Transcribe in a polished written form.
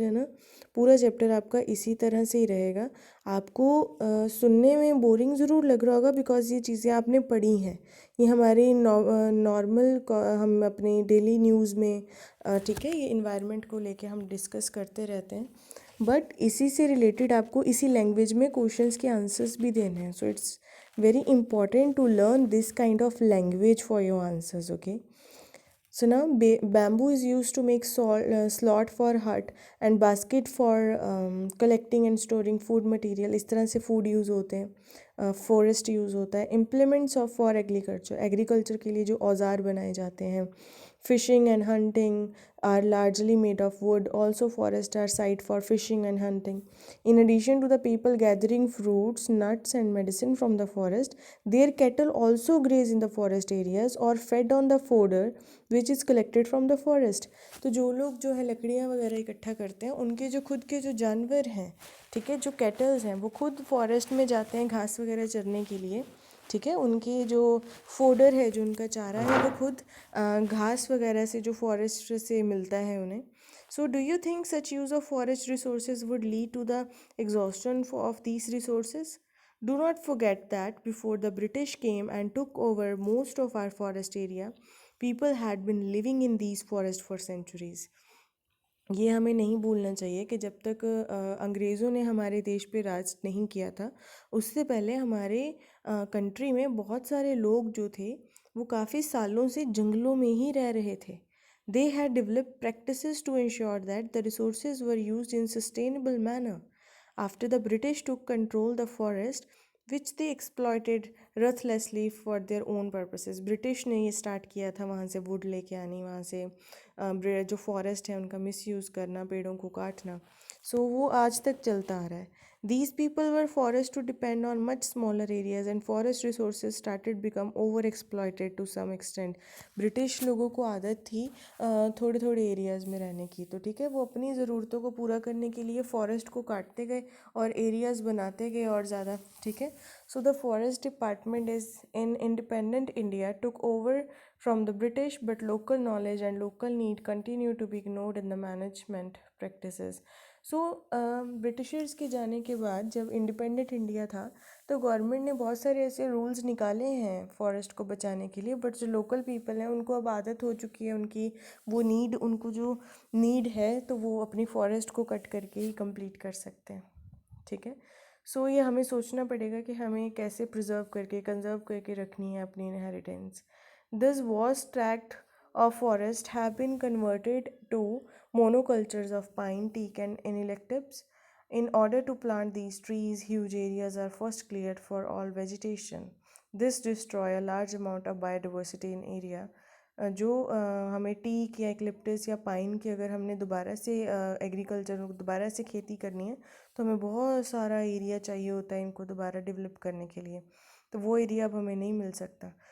है ना, पूरा चैप्टर आपका इसी तरह से ही रहेगा। आपको सुनने में बोरिंग ज़रूर लग रहा होगा बिकॉज़ ये चीज़ें आपने पढ़ी हैं, ये हमारी नॉर्मल हम अपने डेली न्यूज़ में ठीक है, ये इन्वायरमेंट को लेके हम डिस्कस करते रहते हैं, बट इसी से रिलेटेड आपको इसी लैंग्वेज में क्वेश्चंस के आंसर्स भी देने हैं। So it's very important to learn this kind of language for your answers, okay. So now bamboo is used to make slot for hut and basket for collecting and storing food material। इस तरह से food use होते हैं, forest use होता है। Implements of for agriculture, agriculture के लिए जो औजार बनाए जाते हैं। Fishing and hunting are largely made of wood, also forests are site for fishing and hunting। In addition to the people gathering fruits, nuts and medicine from the forest, their cattle also graze in the forest areas or fed on the fodder which is collected from the forest. तो जो लोग जो है लकड़ियाँ वगैरह इकट्ठा करते हैं, उनके जो खुद के जो जानवर हैं, ठीक है, जो कैटल्स हैं, वो खुद फॉरेस्ट में जाते हैं घास वगैरह चरने के लिए, ठीक है। उनके जो फोडर है, जो उनका चारा है, वो खुद घास वगैरह से जो फॉरेस्ट से मिलता है उन्हें। So do you think such use of forest resources would lead to the exhaustion of these resources? Do not forget that before the British came and took over most of our forest area, people had been living in these forests for centuries। ये हमें नहीं भूलना चाहिए कि जब तक अंग्रेज़ों ने हमारे देश पे राज नहीं किया था, उससे पहले हमारे कंट्री में बहुत सारे लोग जो थे, वो काफ़ी सालों से जंगलों में ही रह रहे थे। They had developed practices to ensure that the resources were used in sustainable manner। After the British took control the forest, which they exploited ruthlessly for their own purposes। British ने ये स्टार्ट किया था वहाँ से would लेके आनी, वहाँ से जो फॉरेस्ट है उनका मिसयूज़ करना, पेड़ों को काटना। सो वो आज तक चलता आ रहा है। These people were forced to depend on much smaller areas and forest resources started become over exploited to some extent। British लोगों को आदत थी थोड़े थोड़े एरियाज़ में रहने की, तो ठीक है, वो अपनी ज़रूरतों को पूरा करने के लिए फॉरेस्ट को काटते गए और एरियाज़ बनाते गए और ज़्यादा, ठीक है। So the forest department is in independent India took over from the British, but local knowledge and local need continue to be ignored in the management practices। So Britishers के जाने के बाद जब इंडिपेंडेंट इंडिया था, तो government ने बहुत सारे ऐसे रूल्स निकाले हैं फॉरेस्ट को बचाने के लिए, बट जो लोकल पीपल हैं उनको अब आदत हो चुकी है, उनकी वो नीड, उनको जो नीड है, तो वो अपनी फॉरेस्ट को कट करके ही कंप्लीट कर सकते हैं, ठीक है। सो ये हमें सोचना पड़ेगा कि हमें कैसे प्रिजर्व करके कंजर्व करके रखनी है अपनी inheritance. This vast tract of forest have been converted to monocultures of pine, teak and eucalyptus। In order to plant these trees, huge areas are first cleared for all vegetation। This destroy a large amount of biodiversity in area। जो हमें teak या एक्लिप्टस या pine की अगर हमने दोबारा से agriculture दोबारा से खेती करनी है, तो हमें बहुत सारा एरिया चाहिए होता है इनको दोबारा डेवलप करने के लिए, तो वो एरिया अब हमें नहीं मिल सकता।